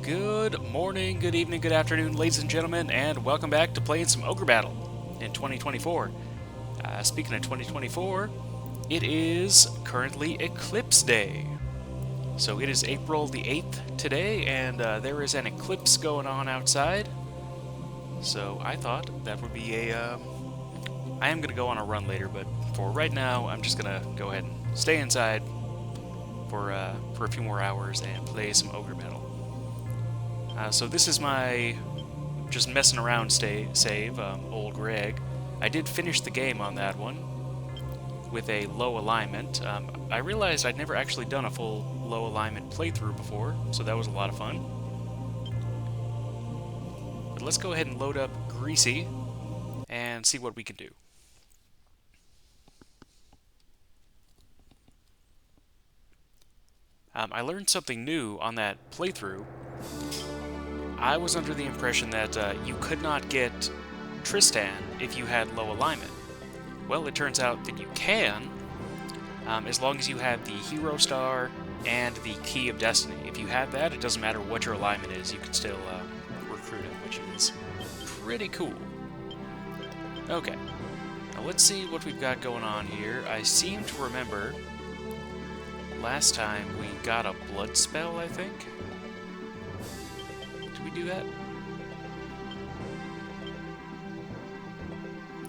Good morning, good evening, good afternoon, ladies and gentlemen, and welcome back to playing some Ogre Battle in 2024. Speaking of 2024, it is currently Eclipse Day. So it is April the 8th today, and there is an eclipse going on outside. So I thought that would be a... I am going to go on a run later, but for right now, I'm just going to go ahead and stay inside for a few more hours and play some Ogre Battle. So this is my just messing around save, old Greg. I did finish the game on that one with a low alignment. I realized I'd never actually done a full low alignment playthrough before, so that was a lot of fun. But let's go ahead and load up Greasy and see what we can do. I learned something new on that playthrough. I was under the impression that you could not get Tristan if you had low alignment. Well, it turns out that you can, as long as you have the Hero Star and the Key of Destiny. If you have that, it doesn't matter what your alignment is, you can still recruit him, which is pretty cool. Okay, now let's see what we've got going on here. I seem to remember last time we got a blood spell, I think. Did we do that?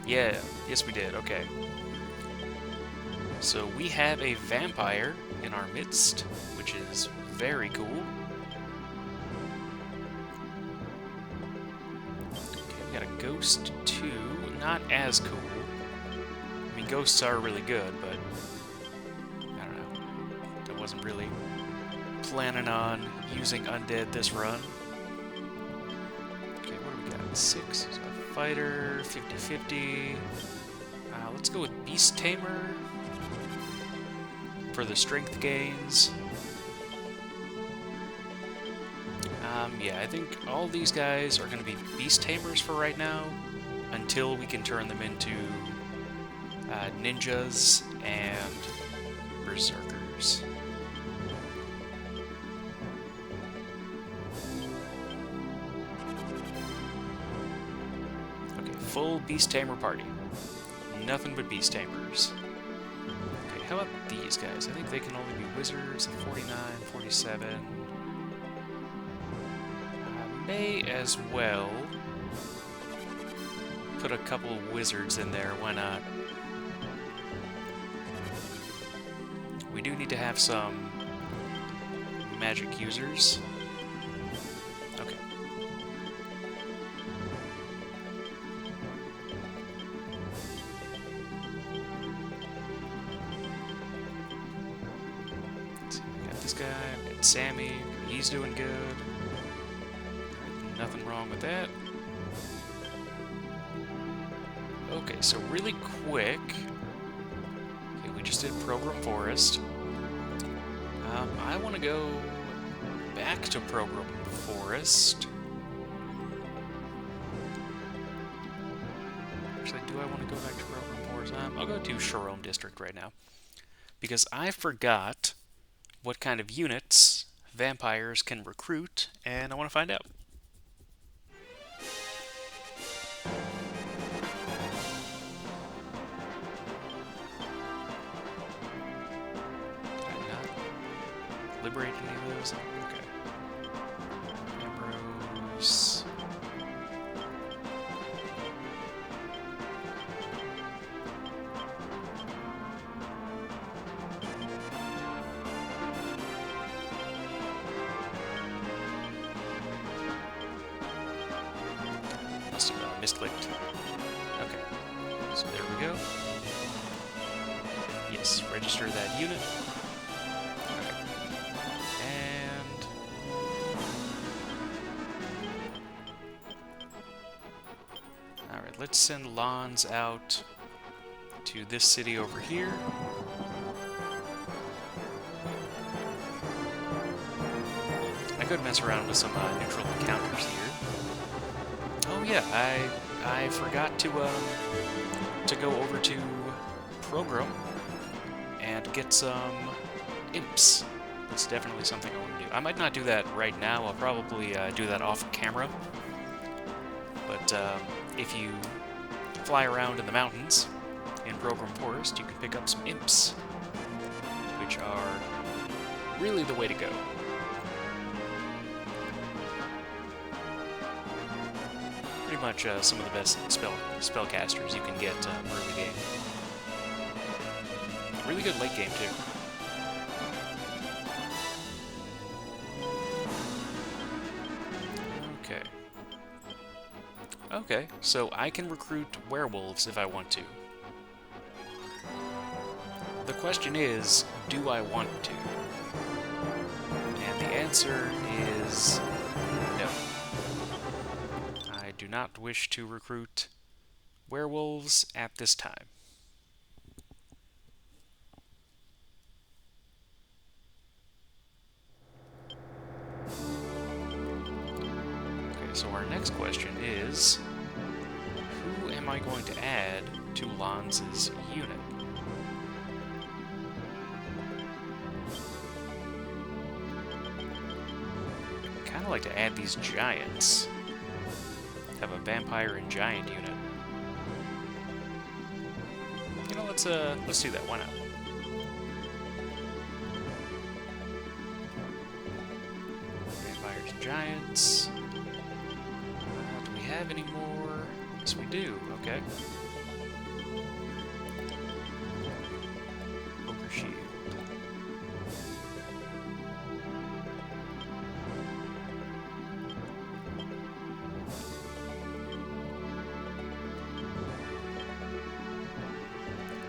Yeah, yes we did, okay. So we have a vampire in our midst, which is very cool. Okay, we got a ghost too, not as cool. I mean, ghosts are really good, but I don't know. I wasn't really planning on using undead this run. Okay, what do we got? 6 is a fighter, 50-50. Let's go with Beast Tamer for the strength gains. Yeah, I think all these guys are going to be Beast Tamers for right now, until we can turn them into ninjas and berserkers. Full Beast Tamer party. Nothing but Beast Tamers. Okay, how about these guys? I think they can only be wizards, 49, 47. May as well put a couple of wizards in there, why not? We do need to have some magic users. Okay. This guy, I've got Sammy, he's doing good. Nothing wrong with that. Okay, so really quick, okay, we just did Program Forest. I want to go back to Program Forest. Actually, do I want to go back to Program Forest? I'll go to Sherome District right now, because I forgot what kind of units vampires can recruit, and I want to find out. Did I not liberate any of those? Okay. Ambrose. Misclicked. Okay, so there we go. Yes, register that unit. Okay. And alright, let's send Lons out to this city over here. I could mess around with some neutral encounters here. Oh yeah, I forgot to go over to Program and get some imps. It's definitely something I want to do. I might not do that right now. I'll probably do that off camera. But if you fly around in the mountains in Program Forest, you can pick up some imps, which are really the way to go. Pretty much some of the best spellcasters you can get early game. Really good late game, too. Okay. Okay, so I can recruit werewolves if I want to. The question is, do I want to? And the answer is no. I do not wish to recruit werewolves at this time. So our next question is, who am I going to add to Lanz's unit? I kind of like to add these giants. Have a vampire and giant unit. You know, let's do that. Why not? Vampires and giants. Have any more? Yes, we do. Okay. Ogre shield.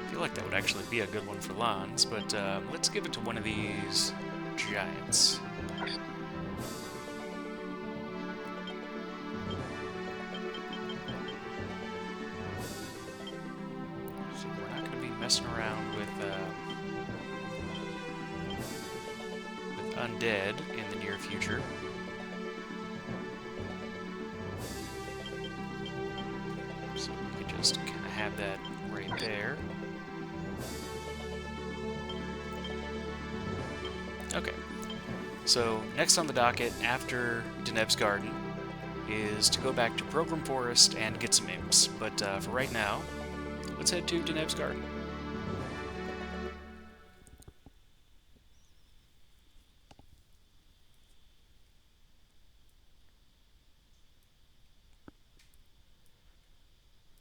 I feel like that would actually be a good one for Lanz, but let's give it to one of these giants. Messing around with undead in the near future. So we could just kind of have that right there. Okay. So next on the docket after Deneb's Garden is to go back to Program Forest and get some imps. But for right now, let's head to Deneb's Garden.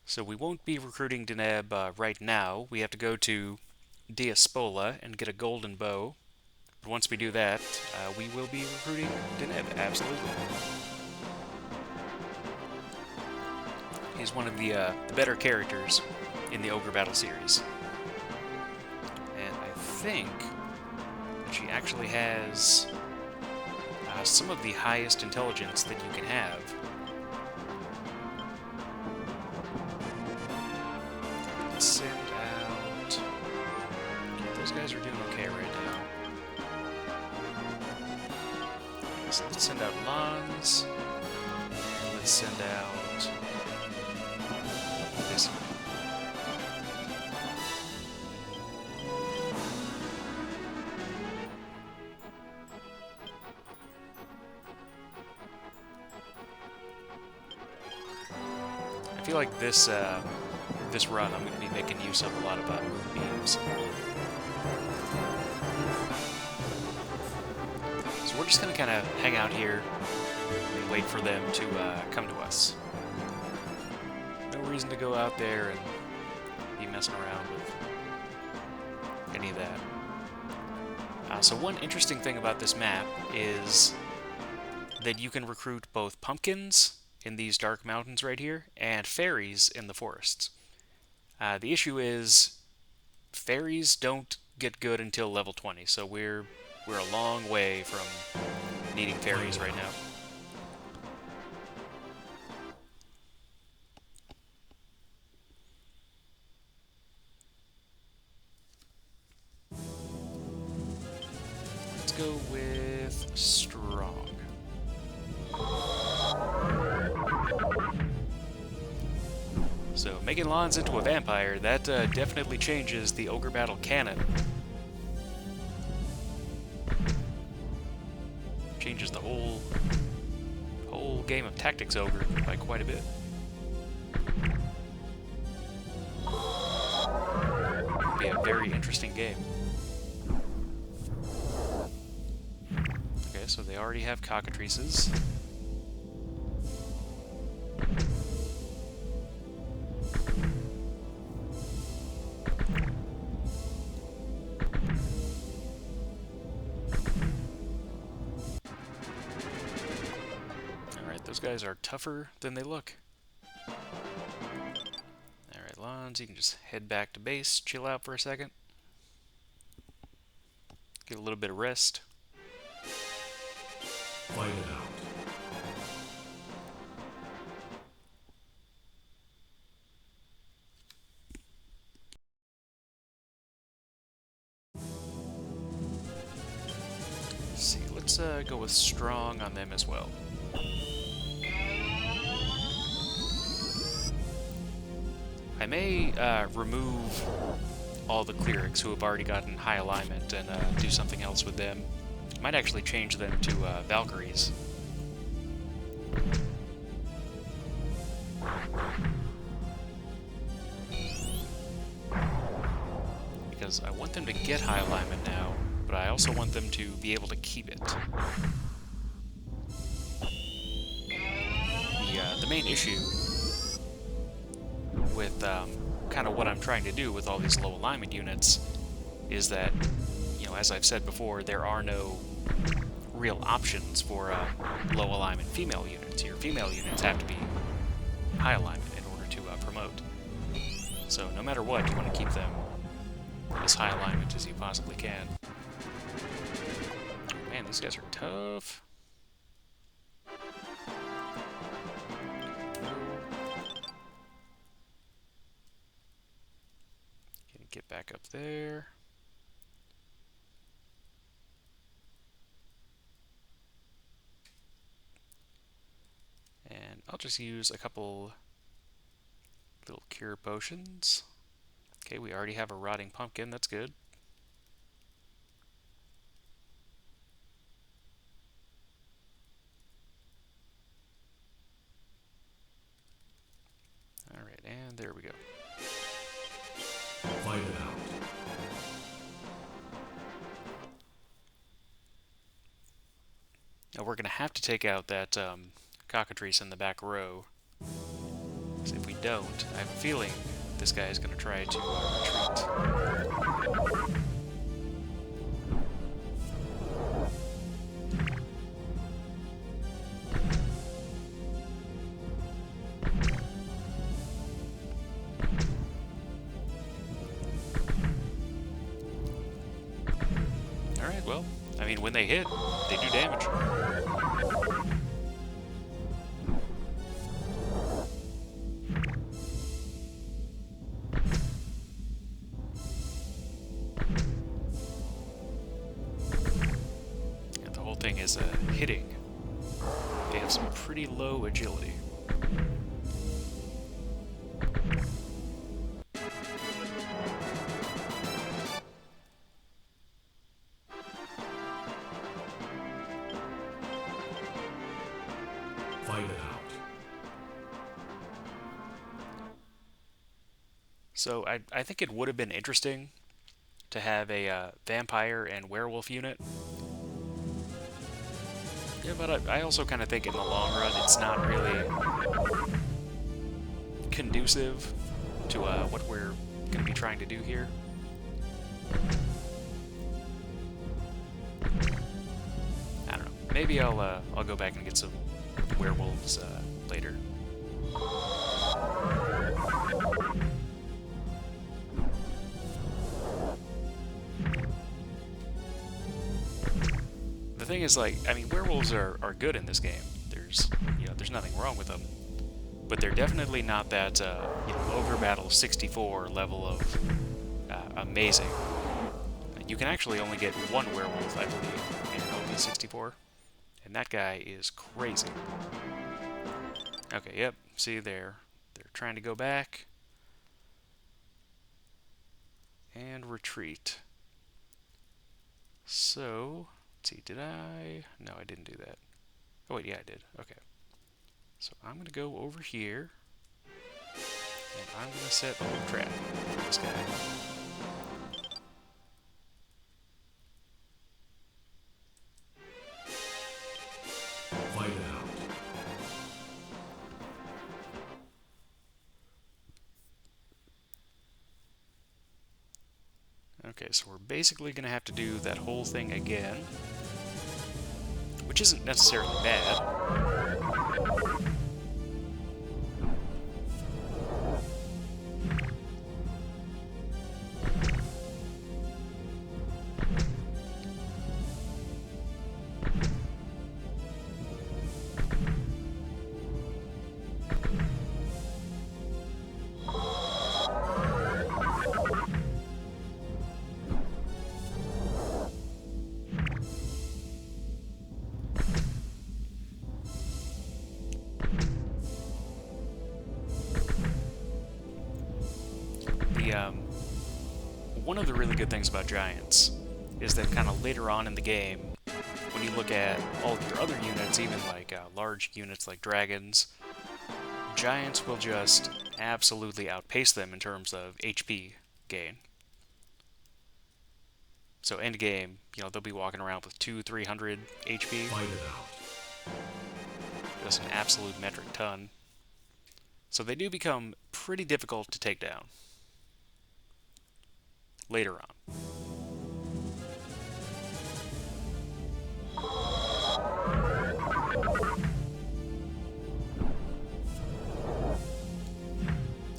So we won't be recruiting Deneb right now. We have to go to Diaspola and get a golden bow. But once we do that, we will be recruiting Deneb, absolutely. He's one of the better characters in the Ogre Battle series. And I think that she actually has some of the highest intelligence that you can have. Let's send out... Those guys are doing okay right now. So let's send out Lanz. And let's send out... this. I feel like this this run I'm going to be making use of a lot of moonbeams. So we're just going to kind of hang out here and wait for them to come to us. No reason to go out there and be messing around with any of that. So one interesting thing about this map is that you can recruit both pumpkins in these dark mountains right here, and fairies in the forests. The issue is, fairies don't get good until level 20, so we're a long way from needing fairies right now. Let's go with strong. So, making Lanz into a vampire, that definitely changes the Ogre Battle canon. Whole game of Tactics Ogre by quite a bit. Be a very interesting game. Okay, so they already have cockatrices. Alright, those guys are tougher than they look. Alright, Lons, you can just head back to base, chill out for a second. Get a little bit of rest. Fight it out. Let's see, let's go with strong on them as well. I may remove all the clerics who have already gotten high alignment and do something else with them. Might actually change them to Valkyries. Because I want them to get high alignment now, but I also want them to be able to keep it. The main issue with kind of what I'm trying to do with all these low alignment units is that, you know, as I've said before, there are no real options for low alignment female units. Your female units have to be high alignment in order to promote. So no matter what, you want to keep them as high alignment as you possibly can. Man, these guys are tough. Get back up there. And I'll just use a couple little cure potions. Okay, we already have a rotting pumpkin, that's good. Alright, and there we go. Fight it out. Now we're going to have to take out that cockatrice in the back row. Because if we don't, I have a feeling this guy is going to try to retreat. Alright, well, I mean, when they hit, they do damage. And the whole thing is hitting. They have some pretty low agility. Fight it out. So I think it would have been interesting to have a vampire and werewolf unit. Yeah, but I also kind of think in the long run it's not really conducive to what we're going to be trying to do here. I don't know. Maybe I'll go back and get some werewolves later. The thing is, like, I mean, werewolves are good in this game. There's, you know, there's nothing wrong with them. But they're definitely not that, you know, Ogre Battle 64 level of amazing. You can actually only get one werewolf, I believe, in OB 64. And that guy is crazy. Okay, yep, see there. They're trying to go back. And retreat. So, let's see, did I? No, I didn't do that. Oh wait, yeah, I did. Okay. So I'm going to go over here, and I'm going to set a little trap for this guy. Fight it out. Okay, so we're basically going to have to do that whole thing again, which isn't necessarily bad. One of the really good things about giants is that kind of later on in the game, when you look at all of your other units, even like large units like dragons, giants will just absolutely outpace them in terms of HP gain. So end game, they'll be walking around with 200-300 HP. Fight it out. Just an absolute metric ton. So they do become pretty difficult to take down later on.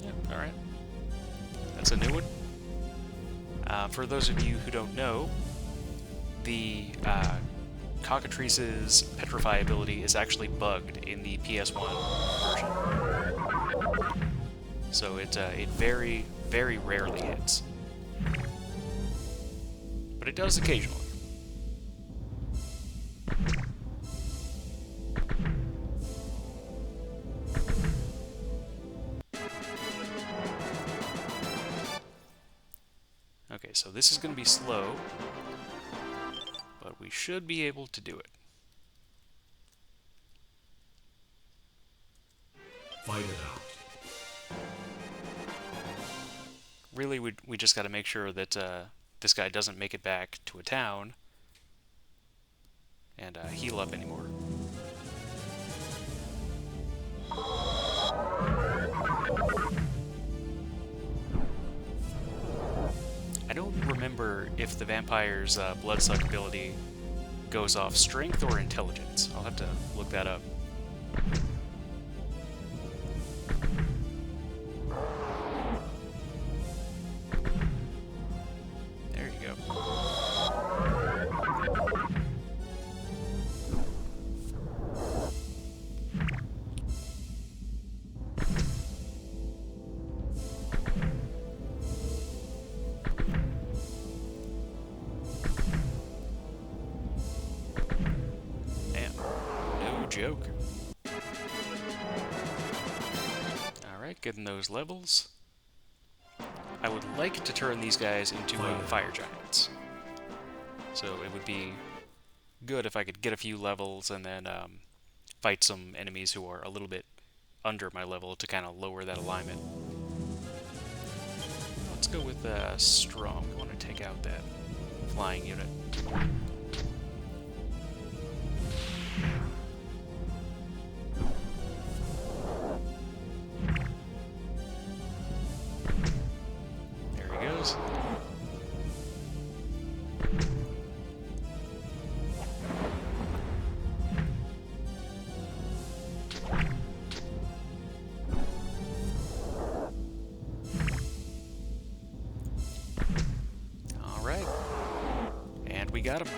Yeah, alright. That's a new one. For those of you who don't know, the Cockatrice's Petrify ability is actually bugged in the PS1 version. So it very, very rarely hits. But it does occasionally. Okay, so this is going to be slow, but we should be able to do it. Fight it out. Really, we just got to make sure that this guy doesn't make it back to a town and heal up anymore. I don't remember if the vampire's bloodsuck ability goes off strength or intelligence. I'll have to look that up. There you go. Joke. Alright, getting those levels. I would like to turn these guys into fire giants. So it would be good if I could get a few levels and then fight some enemies who are a little bit under my level to kind of lower that alignment. Let's go with strong. We want to take out that flying unit. Alright. And we got him.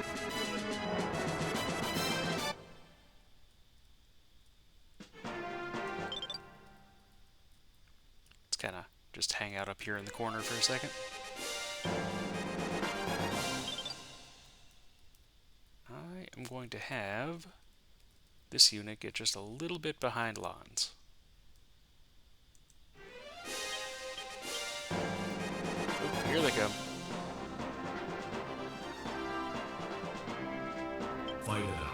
Let's kind of just hang out up here in the corner for a second. I am going to have this unit get just a little bit behind Lons. Oh, here they come. Fight it out.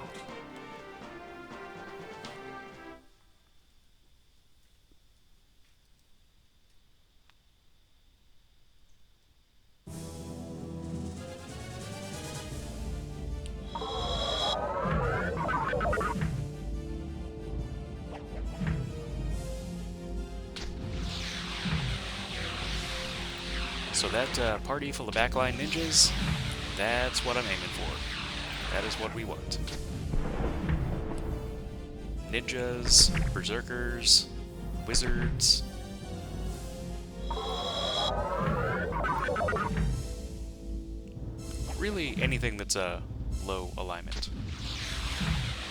So that party full of backline ninjas, that's what I'm aiming for. That is what we want. Ninjas, berserkers, wizards. Really anything that's a low alignment.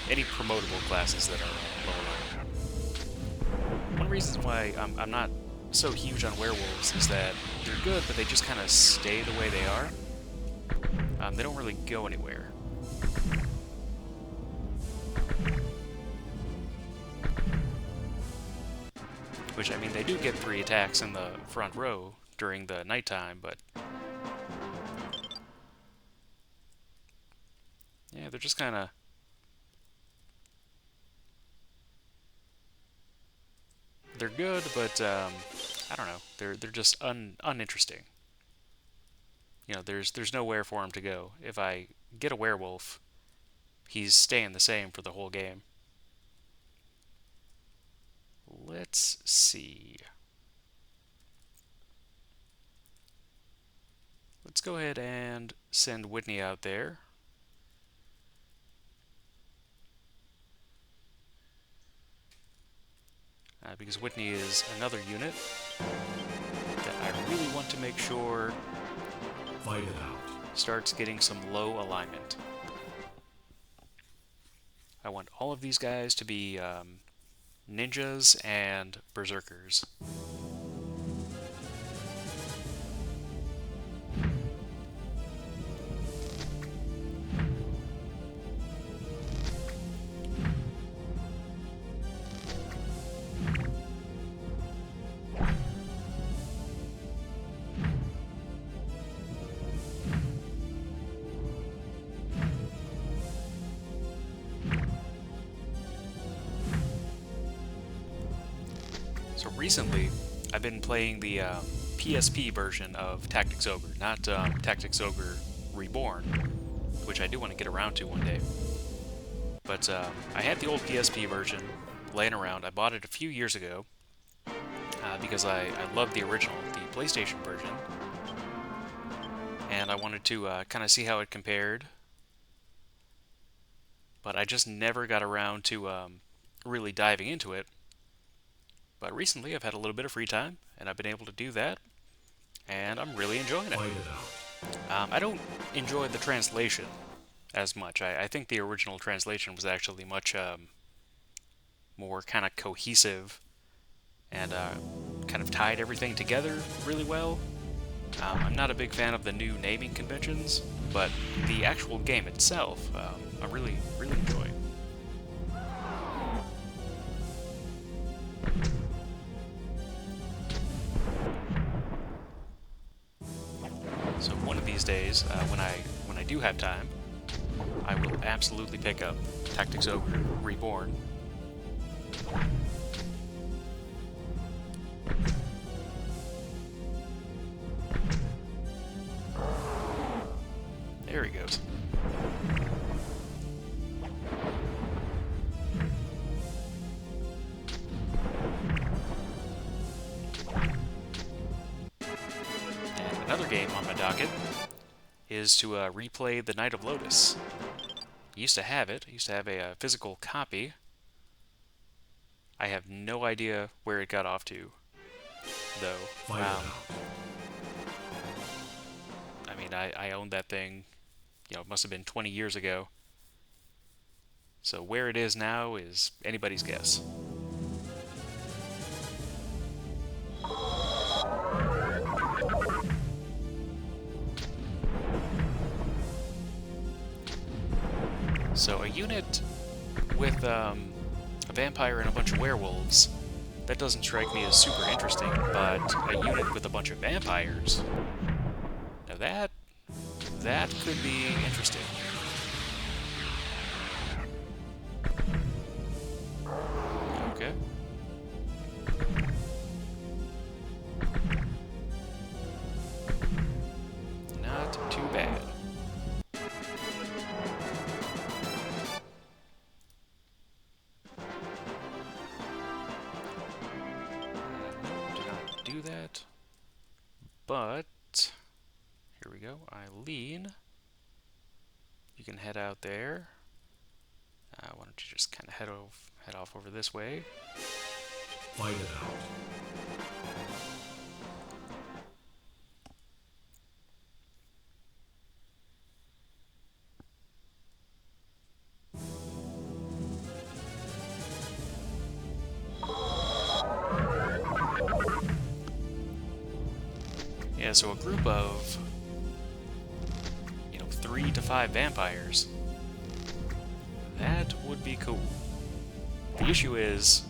Any promotable classes that are low alignment. One reason why I'm not so huge on werewolves is that they're good, but they just kind of stay the way they are. They don't really go anywhere. Which, I mean, they do get 3 attacks in the front row during the nighttime, but yeah, they're just kind of... They're good, but I don't know. They're just uninteresting. You know, there's nowhere for him to go. If I get a werewolf, he's staying the same for the whole game. Let's see. Let's go ahead and send Whitney out there. Because Whitney is another unit that I really want to make sure Fight it out. starts getting some low alignment. I want all of these guys to be ninjas and berserkers. So recently, I've been playing the PSP version of Tactics Ogre, not Tactics Ogre Reborn, which I do want to get around to one day. But I had the old PSP version laying around. I bought it a few years ago because I loved the original, the PlayStation version, and I wanted to kind of see how it compared. But I just never got around to really diving into it. But recently I've had a little bit of free time, and I've been able to do that, and I'm really enjoying it. Fight it out. I don't enjoy the translation as much. I think the original translation was actually much more kind of cohesive and kind of tied everything together really well. I'm not a big fan of the new naming conventions, but the actual game itself, I'm really enjoying. So one of these days, when I do have time, I will absolutely pick up Tactics Ogre Reborn. There he goes. And another game on my docket is to replay The Night of Lotus. I used to have it. I used to have a physical copy. I have no idea where it got off to, though. Fight it out. I mean, I owned that thing, you know, it must have been 20 years ago. So where it is now is anybody's guess. So a unit with a vampire and a bunch of werewolves, that doesn't strike me as super interesting, but a unit with a bunch of vampires, now that could be interesting. Okay. Not too bad. Do not do that. But go. Eileen, you can head out there. Why don't you just kind of head off over this way? Fight it out. Yeah, so a group of, 3 to 5 vampires. That would be cool. The issue is,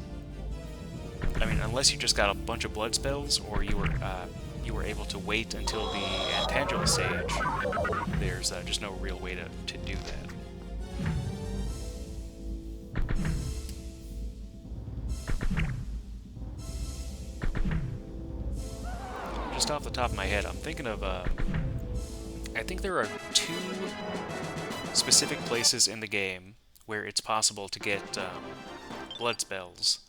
I mean, unless you just got a bunch of blood spells, or you were able to wait until the Antangelo stage, there's just no real way to do that. Just off the top of my head, I'm thinking of, I think there are 2 specific places in the game where it's possible to get blood spells,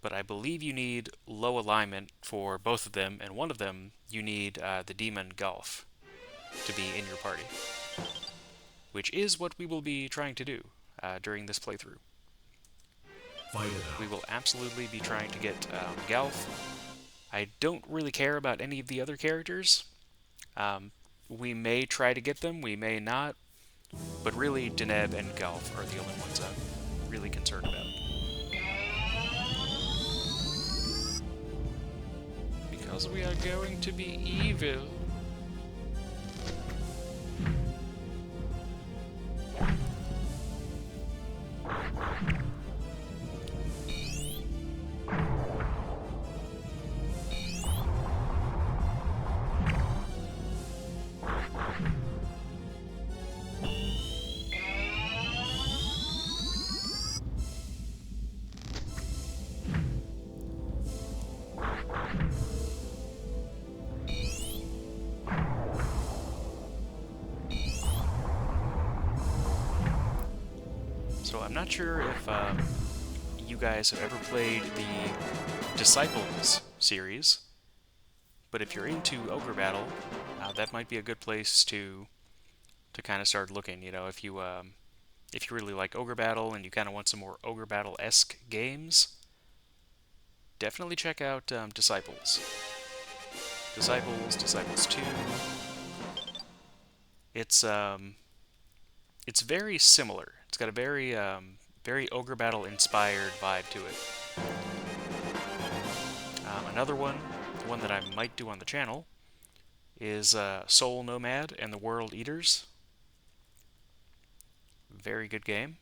but I believe you need low alignment for both of them, and one of them you need the demon Golf to be in your party, which is what we will be trying to do during this playthrough. Fight it out. We will absolutely be trying to get Golf. I don't really care about any of the other characters. We may try to get them, we may not, but really Deneb and Golf are the only ones I'm really concerned about. Because we are going to be evil. So I'm not sure if you guys have ever played the Disciples series, but if you're into Ogre Battle, that might be a good place to kind of start looking. If you really like Ogre Battle and you kind of want some more Ogre Battle-esque games, definitely check out Disciples. Disciples 2. It's very similar. It's got a very Ogre Battle inspired vibe to it. Another one, the one that I might do on the channel, is Soul Nomad and the World Eaters. Very good game.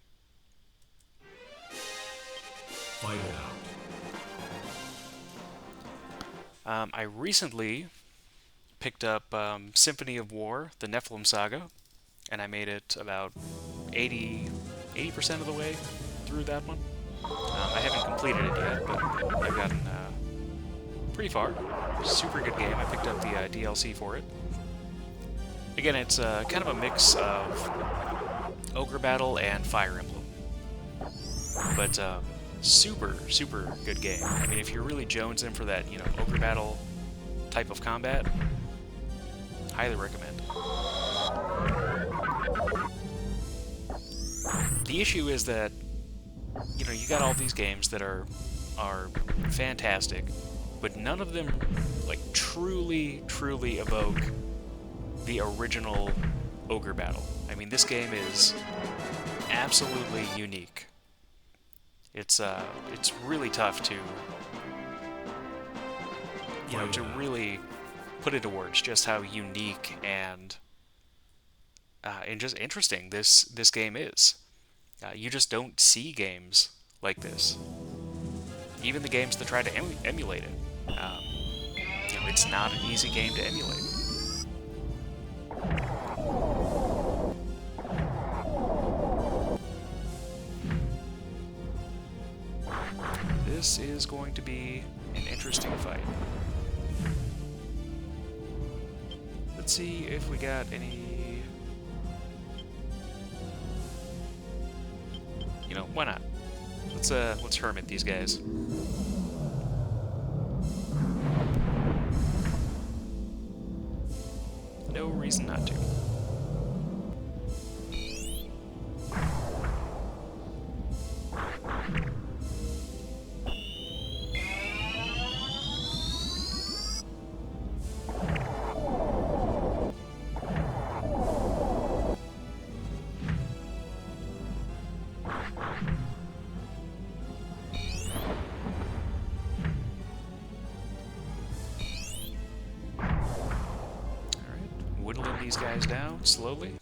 Fight it out. I recently picked up Symphony of War, the Nephilim Saga, and I made it about 80% of the way through that one. I haven't completed it yet, but I've gotten pretty far. Super good game. I picked up the DLC for it. Again, it's kind of a mix of Ogre Battle and Fire Emblem. But super good game. I mean, if you're really jonesing for that, Ogre Battle type of combat, highly recommend. The issue is that, you got all these games that are fantastic, but none of them, truly evoke the original Ogre Battle. I mean, this game is absolutely unique. It's really tough to, to really put into words just how unique and just interesting this game is. You just don't see games like this. Even the games that try to emulate it. It's not an easy game to emulate. This is going to be an interesting fight. Let's see if we got any... why not? Let's hermit these guys. no reason not to. Whittling these guys down slowly.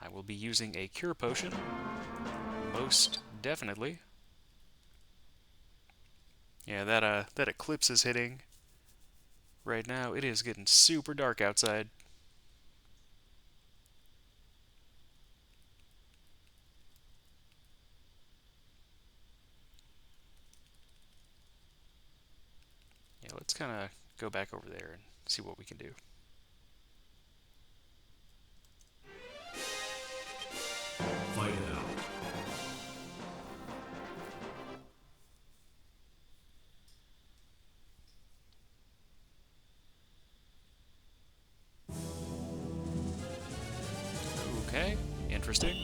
I will be using a cure potion, most definitely. Yeah, that eclipse is hitting. Right now, it is getting super dark outside. Yeah, let's kind of go back over there and see what we can do. Fight it out. Okay, interesting.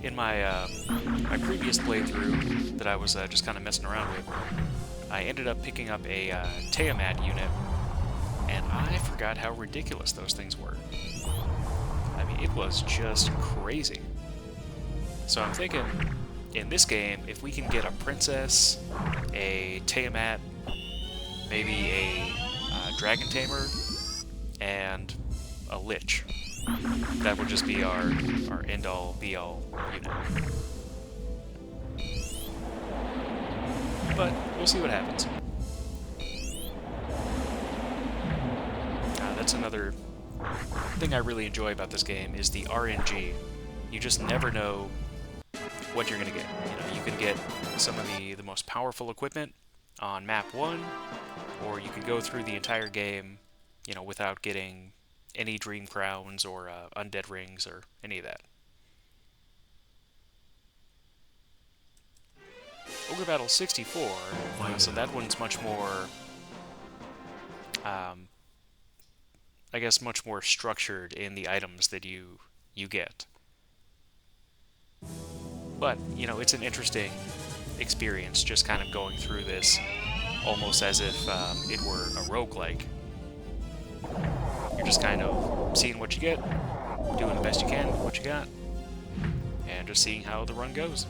In my previous playthrough that I was just kind of messing around with, I ended up picking up a Tiamat unit, and I forgot how ridiculous those things were. I mean, it was just crazy. So I'm thinking, in this game, if we can get a princess, a Tiamat, maybe a dragon tamer, and a lich, that would just be our end-all, be-all unit. But we'll see what happens. That's another thing I really enjoy about this game is the RNG. You just never know what you're going to get. You know, you can get some of the most powerful equipment on map 1, or you can go through the entire game, you know, without getting any dream crowns or undead rings or any of that. Ogre Battle 64, so that one's much more, I guess, much more structured in the items that you get. But, you know, it's an interesting experience just kind of going through this almost as if it were a roguelike. You're just kind of seeing what you get, doing the best you can with what you got, and just seeing how the run goes.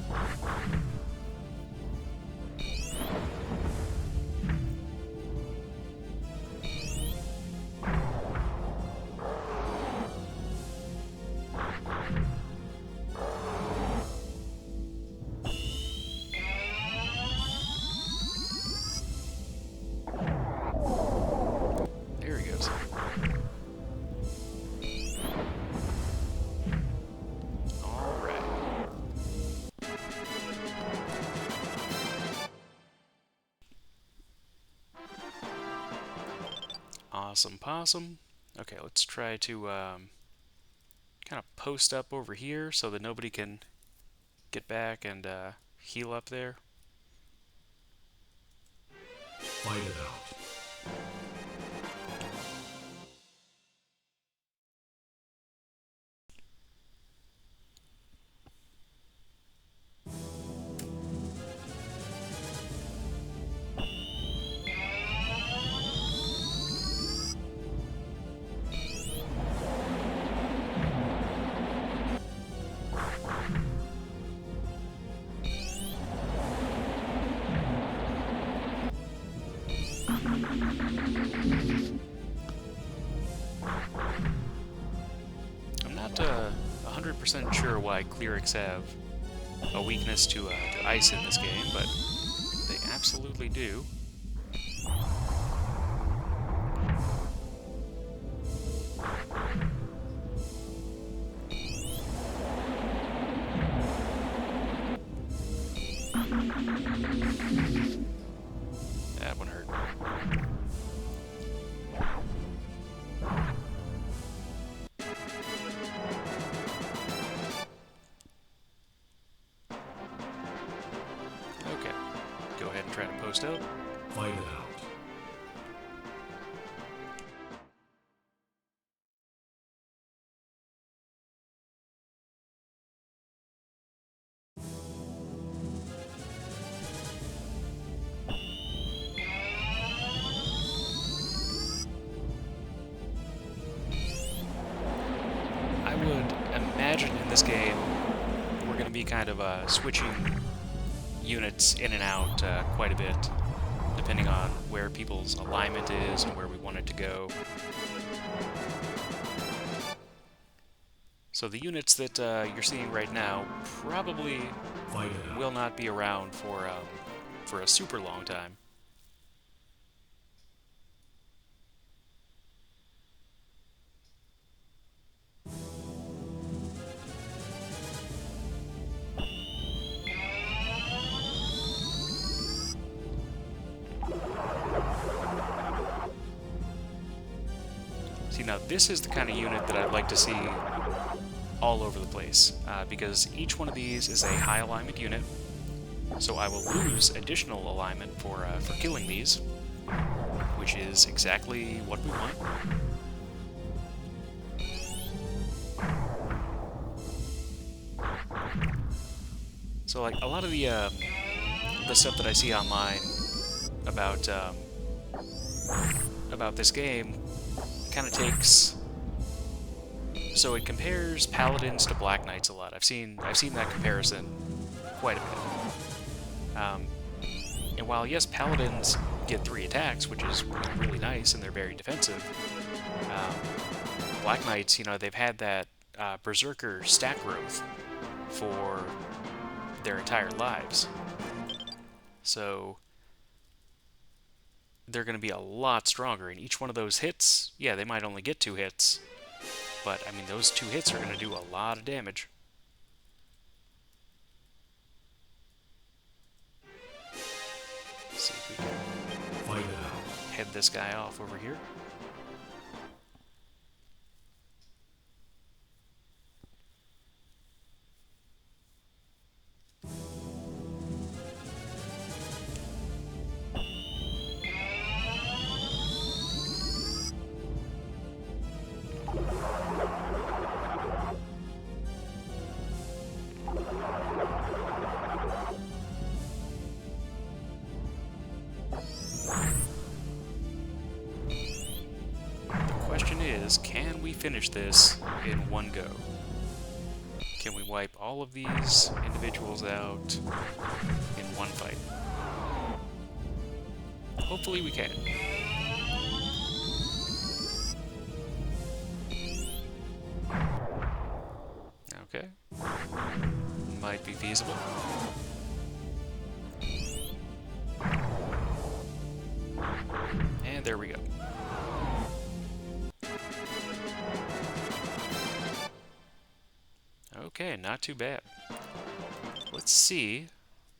There he goes. All right. Awesome possum. Okay, let's try to kind of post up over here so that nobody can get back and heal up there. Fight it out. I'm not 100% sure why clerics have a weakness to ice in this game, but they absolutely do. That one hurt. Okay, go ahead and try to post up. Fight it out. I would imagine in this game we're going to be kind of switching units in and out quite a bit, depending on where people's alignment is and where we want it to go. So the units that you're seeing right now probably will not be around for a super long time. See, now this is the kind of unit that I'd like to see all over the place, because each one of these is a high alignment unit, so I will lose additional alignment for killing these, which is exactly what we want. So, like, a lot of the stuff that I see online about this game kind of takes. So it compares paladins to black knights a lot. I've seen that comparison quite a bit. And while yes, paladins get 3 attacks, which is really nice, and they're very defensive, black knights, you know, they've had that berserker stat growth for their entire lives. So they're going to be a lot stronger, and each one of those hits, yeah, they might only get 2 hits, but I mean, those 2 hits are going to do a lot of damage. Let's see if we can head this guy off over here. Can we finish this in one go? Can we wipe all of these individuals out in one fight? Hopefully we can. Okay. Might be feasible. And there we go. Okay, not too bad. Let's see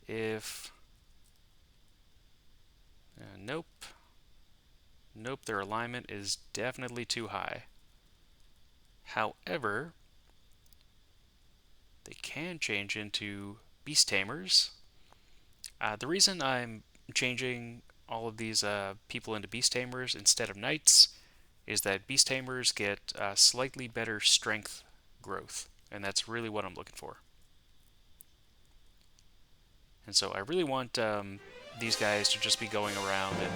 if... nope. Nope, their alignment is definitely too high. However, they can change into beast tamers. The reason I'm changing all of these people into beast tamers instead of knights is that beast tamers get slightly better strength growth. And that's really what I'm looking for. And so I really want these guys to just be going around and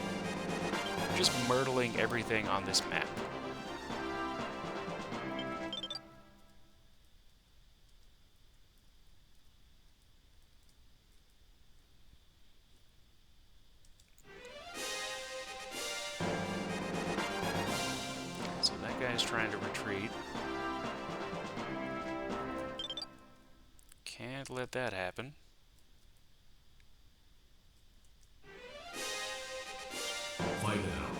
just myrtling everything on this map. So that guy's trying to retreat. Can't let that happen. Fight it out.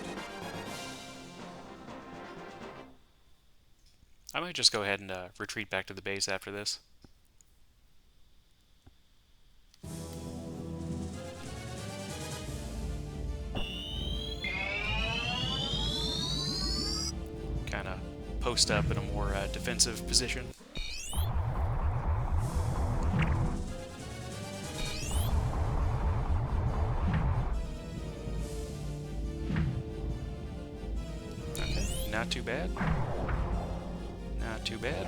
I might just go ahead and retreat back to the base after this. Kind of post up in a more defensive position. not too bad. Not too bad.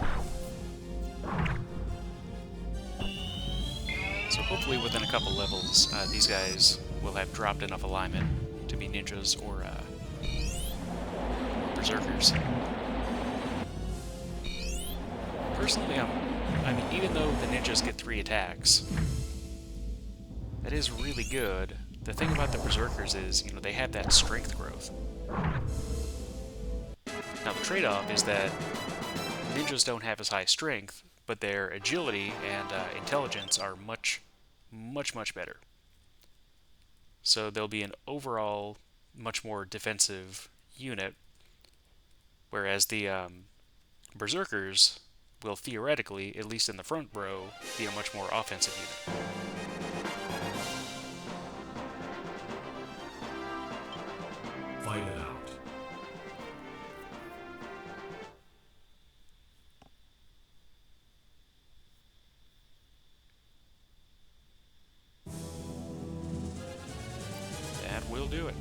So hopefully within a couple levels, these guys will have dropped enough alignment to be ninjas or berserkers. Personally, I mean, even though the ninjas get 3 attacks, that is really good. The thing about the berserkers is, you know, they have that strength growth. Now the trade-off is that ninjas don't have as high strength, but their agility and intelligence are much better. So they'll be an overall much more defensive unit, whereas the berserkers will theoretically, at least in the front row, be a much more offensive unit. Fight it out. That will do it.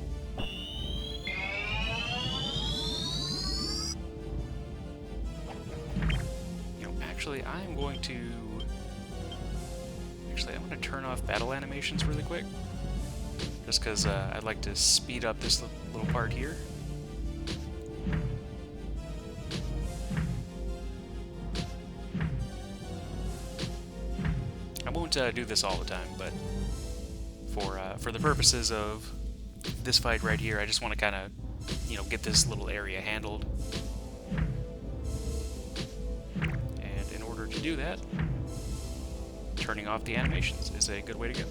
You know, actually, I'm going to turn off battle animations really quick, just because I'd like to speed up this little part here. I won't do this all the time, but for the purposes of this fight right here, I just want to kind of, you know, get this little area handled. And in order to do that, turning off the animations is a good way to go.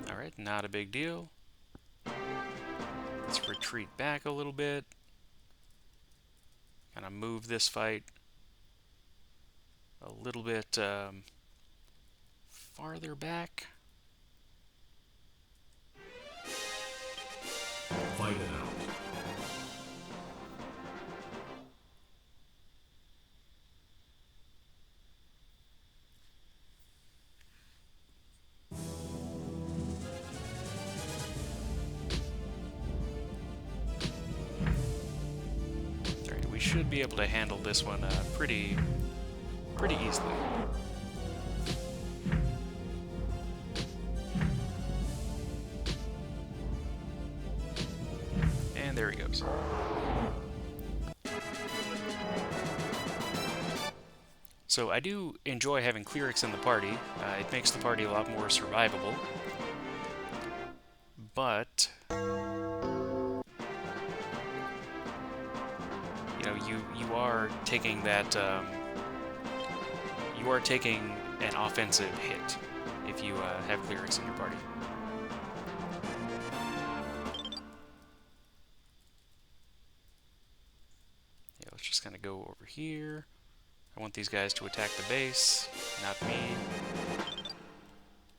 Alright, not a big deal. Let's retreat back a little bit. Kind of move this fight a little bit farther back. Fight it out. Alright, we should be able to handle this one pretty easily. And there he goes. So I do enjoy having clerics in the party. It makes the party a lot more survivable. But you know, you are taking that you are taking an offensive hit if you have clerics in your party. Yeah, let's just kind of go over here. I want these guys to attack the base, not me.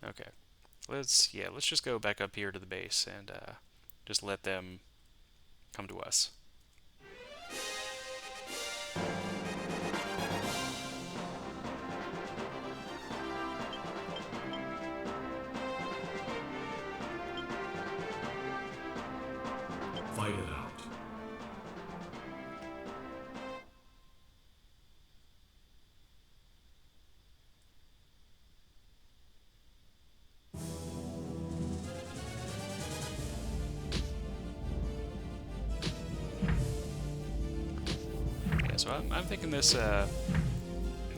Okay, let's just go back up here to the base and just let them come to us. Fight it out. Yeah, so I'm thinking this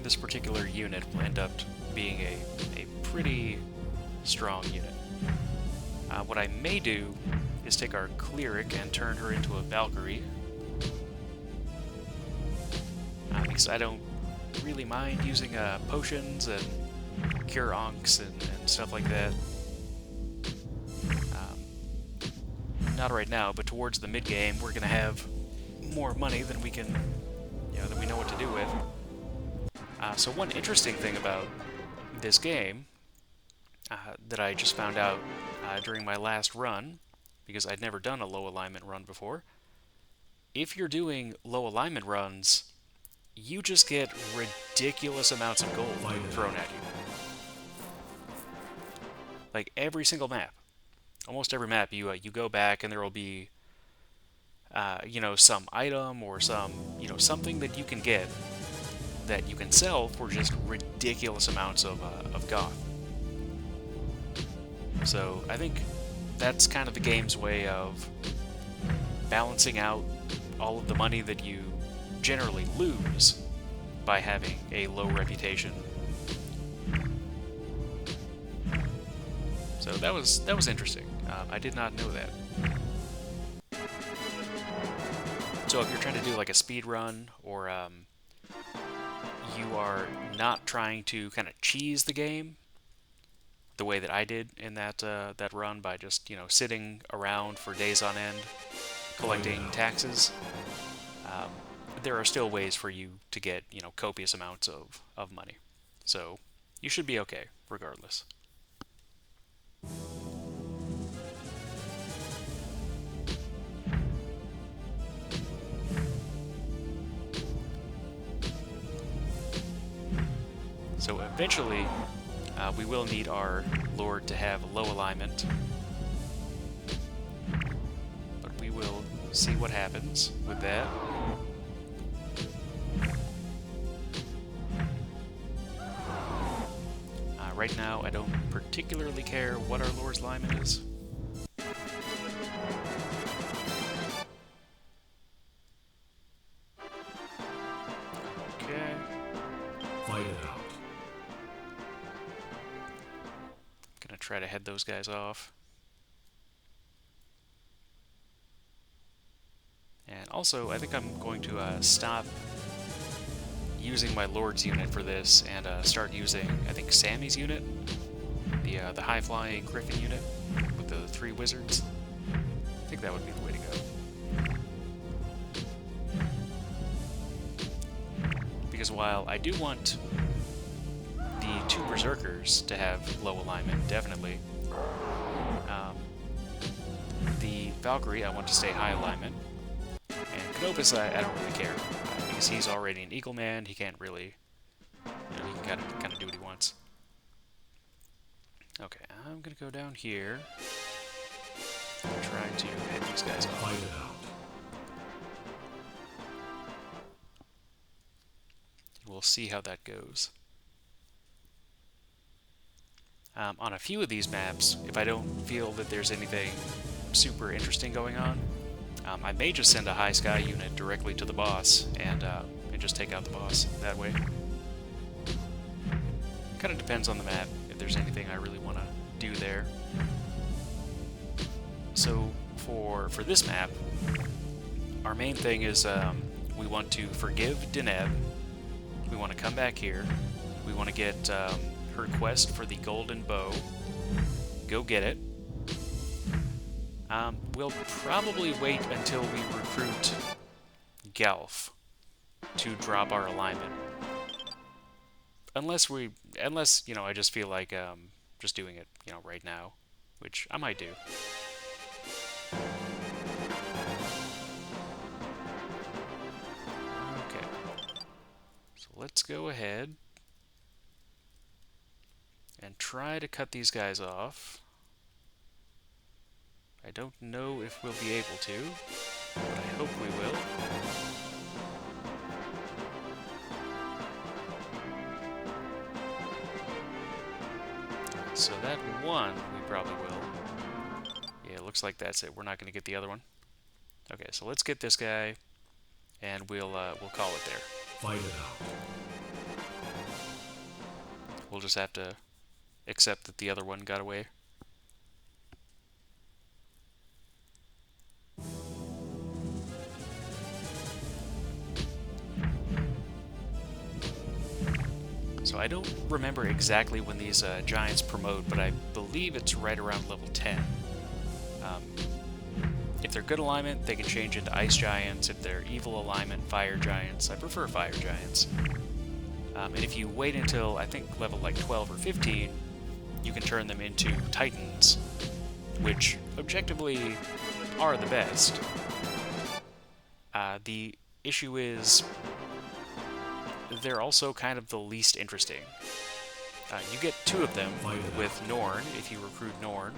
this particular unit will end up being a pretty strong unit. What I may do is take our cleric and turn her into a Valkyrie. Because I don't really mind using potions and cure onks and stuff like that. Not right now, but towards the mid game, we're gonna have more money than we can, than we know what to do with. So one interesting thing about this game that I just found out during my last run, because I'd never done a low alignment run before, if you're doing low alignment runs, you just get ridiculous amounts of gold thrown at you. Like every single map. almost every map you go back and there will be some item or some something that you can get that you can sell for just ridiculous amounts of goth. So I think that's kind of the game's way of balancing out all of the money that you generally lose by having a low reputation. So that was interesting. I did not know that. So if you're trying to do like a speed run, or you are not trying to kind of cheese the game the way that I did in that run by just sitting around for days on end collecting taxes, um, there are still ways for you to get copious amounts of money. So you should be okay regardless. So eventually, we will need our Lord to have low alignment, but we will see what happens with that. Right now, I don't particularly care what our Lord's alignment is. Okay. Fight it out. Gonna try to head those guys off. And also, I think I'm going to stop using my Lord's unit for this and start using, I think, Sammy's unit, the high-flying Griffin unit with the 3 wizards. I think that would be the way to go. Because while I do want the 2 berserkers to have low alignment, definitely, the Valkyrie I want to stay high alignment, and Canopus I don't really care. Because he's already an Eagle Man, he can't really, he can kind of do what he wants. Okay, I'm gonna go down here. I'm trying to hit these guys off. Fight it out. We'll see how that goes. On a few of these maps, if I don't feel that there's anything super interesting going on, I may just send a High Sky unit directly to the boss and just take out the boss that way. Kind of depends on the map, if there's anything I really want to do there. So for this map, our main thing is we want to forgive Deneb. We want to come back here. We want to get her quest for the golden bow. Go get it. We'll probably wait until we recruit Gelf to drop our alignment. Unless I just feel like just doing it, right now, which I might do. Okay. So let's go ahead and try to cut these guys off. I don't know if we'll be able to, but I hope we will. So that one, we probably will. Yeah, it looks like that's it. We're not going to get the other one. Okay, so let's get this guy, and we'll call it there. Fight it out. We'll just have to accept that the other one got away. So I don't remember exactly when these giants promote, but I believe it's right around level 10. If they're good alignment, they can change into ice giants. If they're evil alignment, fire giants. I prefer fire giants. And if you wait until, I think, level like 12 or 15, you can turn them into titans, which objectively are the best. The issue is they're also kind of the least interesting. You get 2 of them with Norn, if you recruit Norn.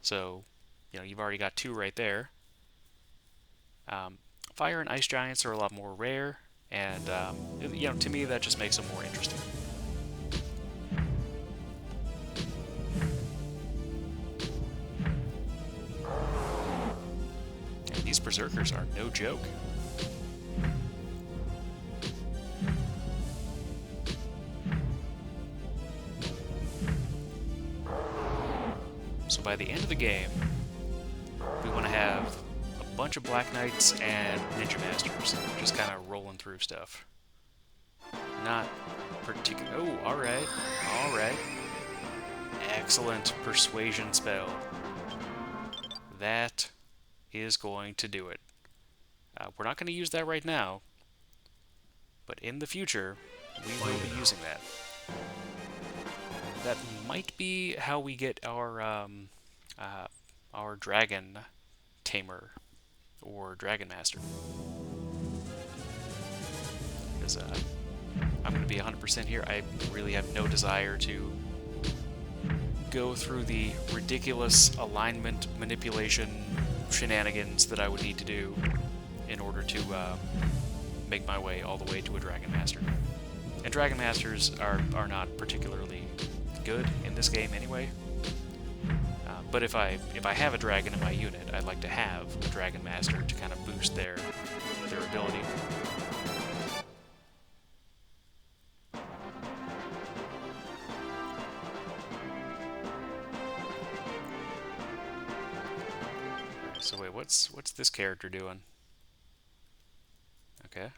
So, you've already got 2 right there. Fire and ice giants are a lot more rare, and to me that just makes them more interesting. And these berserkers are no joke. So by the end of the game, we want to have a bunch of Black Knights and Ninja Masters, just kind of rolling through stuff. Not particular. Oh, alright. Alright. Excellent persuasion spell. That is going to do it. We're not going to use that right now, but in the future, we will be using that. That might be how we get our dragon tamer or dragon master. Because I'm going to be 100% here. I really have no desire to go through the ridiculous alignment manipulation shenanigans that I would need to do in order to make my way all the way to a dragon master. And dragon masters are not particularly good in this game anyway. But if I have a dragon in my unit, I'd like to have a dragon master to kind of boost their ability. So wait, what's this character doing? Okay.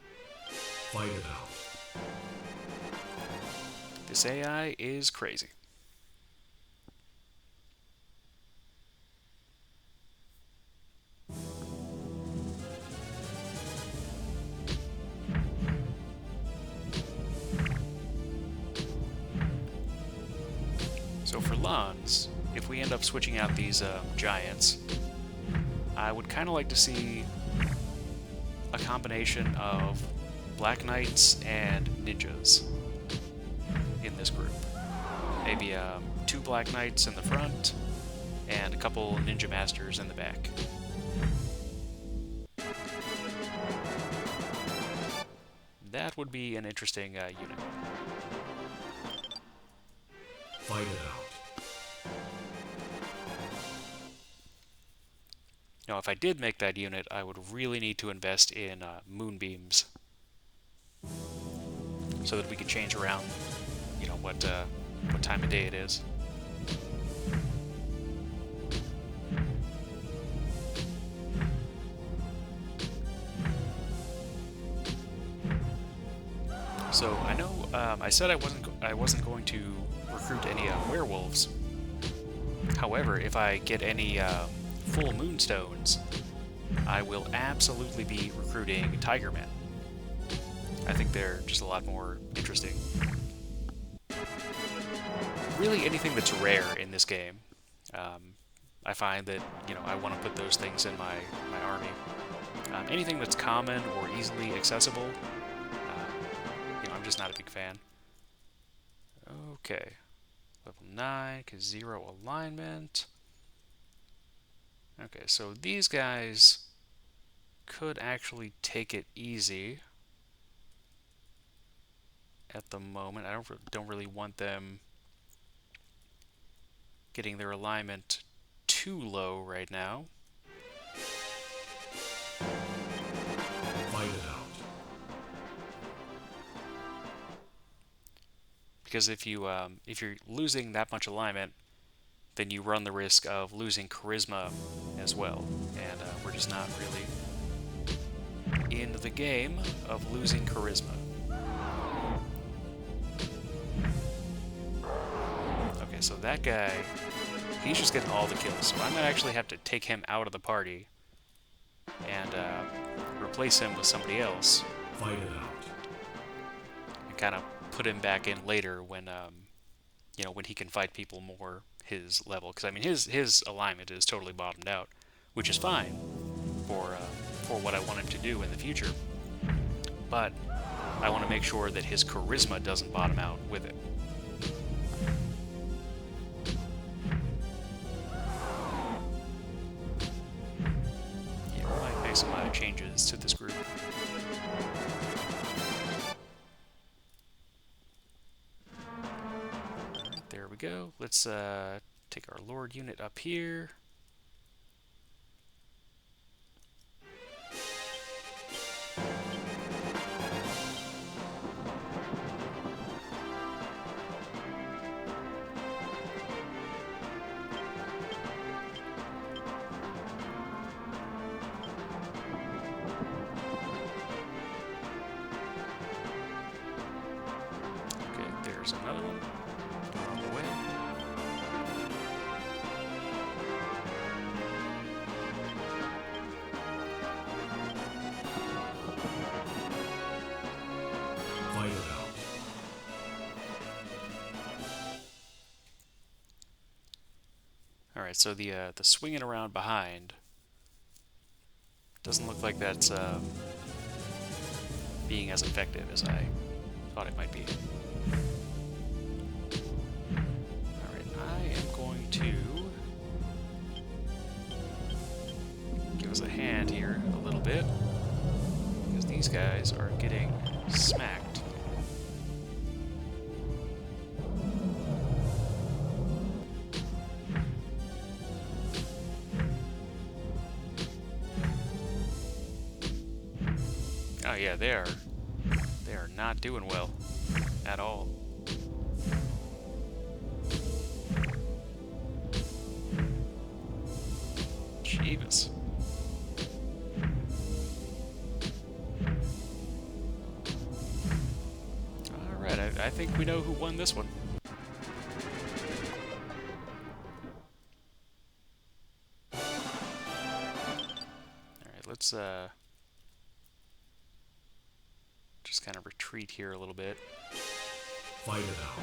Fight it out. This AI is crazy. So for Lons, if we end up switching out these giants, I would kind of like to see a combination of Black Knights and Ninjas in this group. Maybe 2 Black Knights in the front and a couple Ninja Masters in the back. That would be an interesting unit. Fight it out. Now, if I did make that unit, I would really need to invest in moonbeams, so that we could change around, what time of day it is. So I know I said I wasn't going to recruit any werewolves. However, if I get any full moonstones, I will absolutely be recruiting Tigermen. I think they're just a lot more interesting. Really, anything that's rare in this game, I find that I want to put those things in my army. Anything that's common or easily accessible, I'm just not a big fan. Okay, level 9, cause 0 alignment. Okay, so these guys could actually take it easy at the moment. I don't really want them getting their alignment too low right now. Fight it out. Because if you're losing that much alignment, then you run the risk of losing charisma as well, and we're just not really in the game of losing charisma. Okay, so that guy, he's just getting all the kills, so I might actually have to take him out of the party and replace him with somebody else. Fight it out. And kind of put him back in later when when he can fight people more his level, because I mean his alignment is totally bottomed out, which is fine for what I want him to do in the future, but I want to make sure that his charisma doesn't bottom out with it. is to this group. Alright, there we go. Let's take our Lord unit up here. There's another one on the way. Fight it out. All right, so the swinging around behind doesn't look like that's being as effective as I thought it might be. Give us a hand here a little bit, because these guys are getting smacked. Oh yeah, they are not doing well at all. Jeebus. Alright, I think we know who won this one. Alright, let's just kind of retreat here a little bit. Fight it out.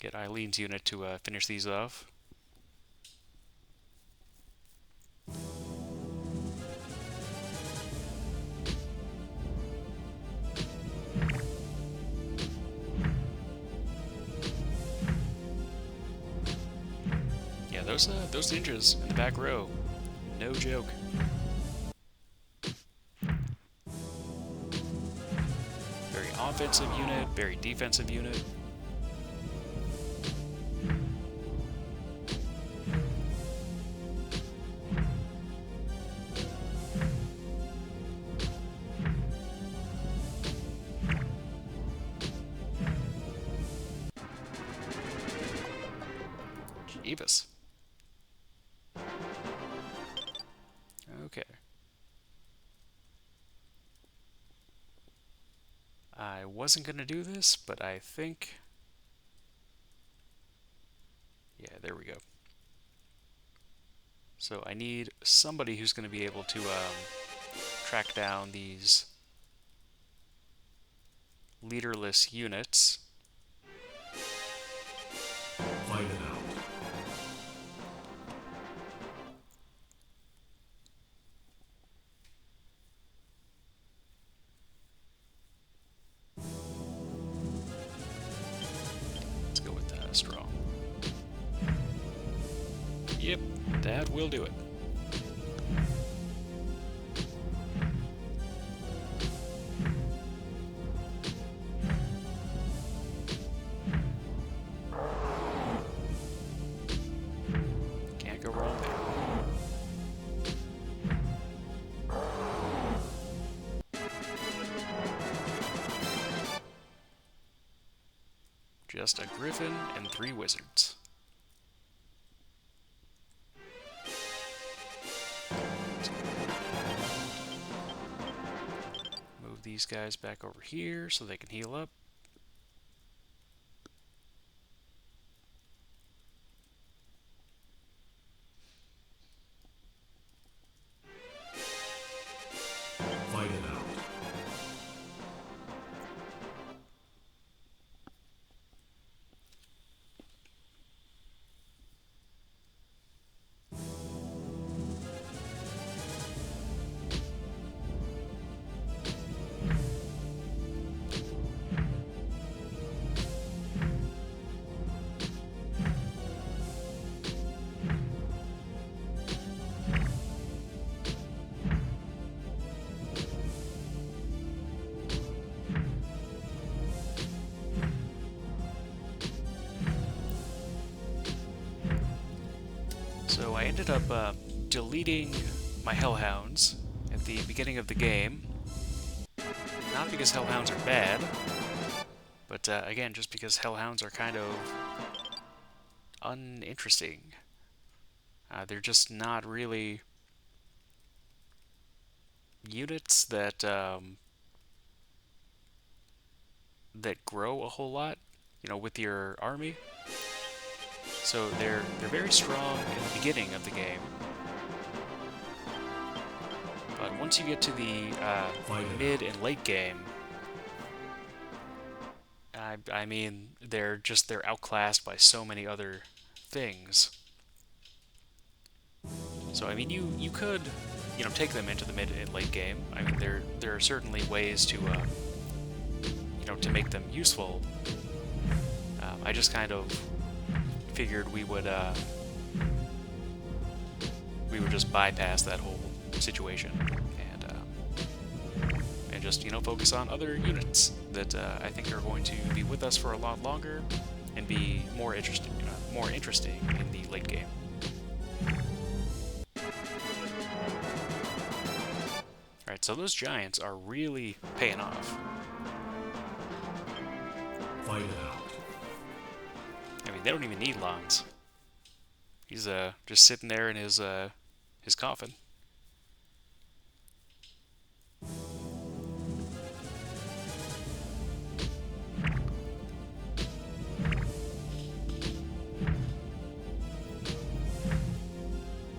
Get Eileen's unit to finish these off. Yeah, those ninjas in the back row, no joke. Very offensive unit, very defensive unit. Jeebus. Okay. I wasn't going to do this, but I think... Yeah, there we go. So I need somebody who's going to be able to track down these leaderless units. Fight it out. Let's go with strong. Yep, that will do it. Can't go wrong there. Just a griffin and 3 wizards. Move these guys back over here so they can heal up. Fight it out. I ended up deleting my hellhounds at the beginning of the game. Not because hellhounds are bad, but again, just because hellhounds are kind of uninteresting. They're just not really units that grow a whole lot, with your army. So they're very strong in the beginning of the game, but once you get to the mid and late game, I mean they're outclassed by so many other things. So I mean you could take them into the mid and late game. I mean there are certainly ways to make them useful. I just kind of figured we would just bypass that whole situation and just focus on other units that I think are going to be with us for a lot longer and be more interesting in the late game. Alright, so those giants are really paying off. Fight it out. I mean, they don't even need lawns. He's just sitting there in his coffin.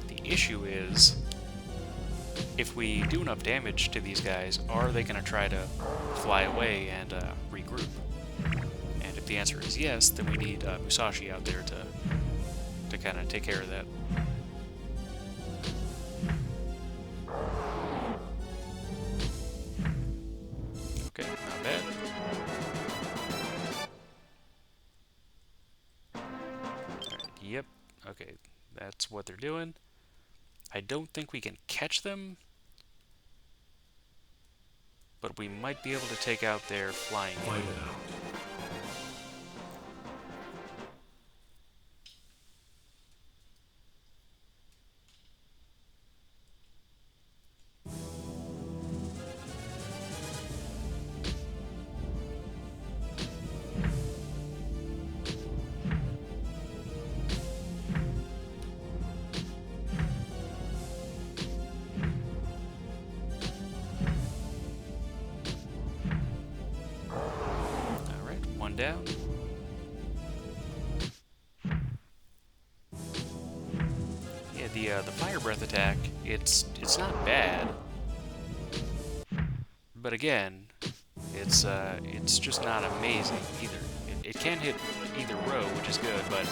The issue is, if we do enough damage to these guys, are they going to try to fly away and regroup? And if the answer is yes, then we need Musashi out there to kind of take care of that. Okay, not bad. Alright, yep. Okay, that's what they're doing. I don't think we can catch them, but we might be able to take out their flying Fight unit. it out. Alright, one down. Yeah, the fire breath attack, it's not bad. But again, it's just not amazing either. It can hit either row, which is good, but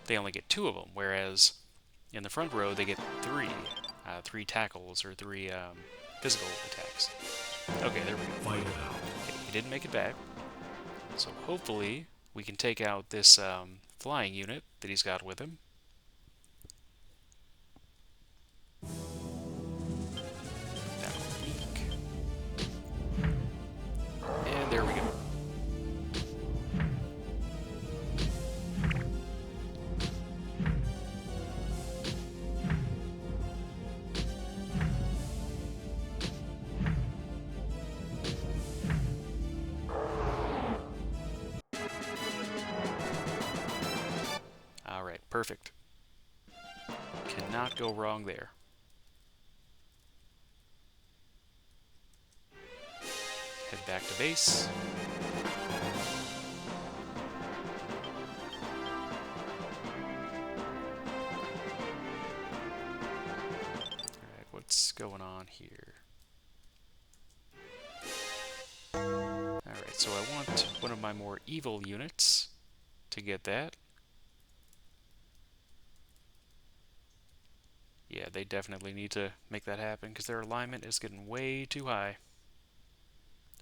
they only get 2 of them, whereas in the front row they get 3. 3 tackles or 3 physical attacks. Okay, there we go. Fight it out. Okay, he didn't make it back. So hopefully we can take out this flying unit that he's got with him. That'll weak. And there we go. Alright, perfect. Cannot go wrong there. Head back to base. Alright, what's going on here? Alright, so I want one of my more evil units to get that. Yeah, they definitely need to make that happen because their alignment is getting way too high.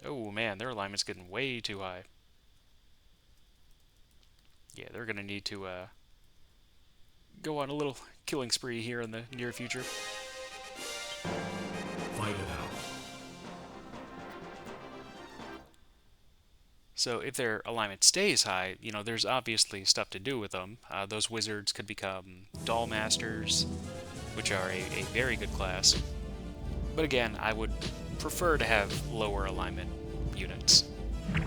Oh man, their alignment's getting way too high. Yeah, they're gonna need to go on a little killing spree here in the near future. Fight it out. So if their alignment stays high, you know, there's obviously stuff to do with them. Those wizards could become doll masters, which are a very good class. But again, I would prefer to have lower alignment units.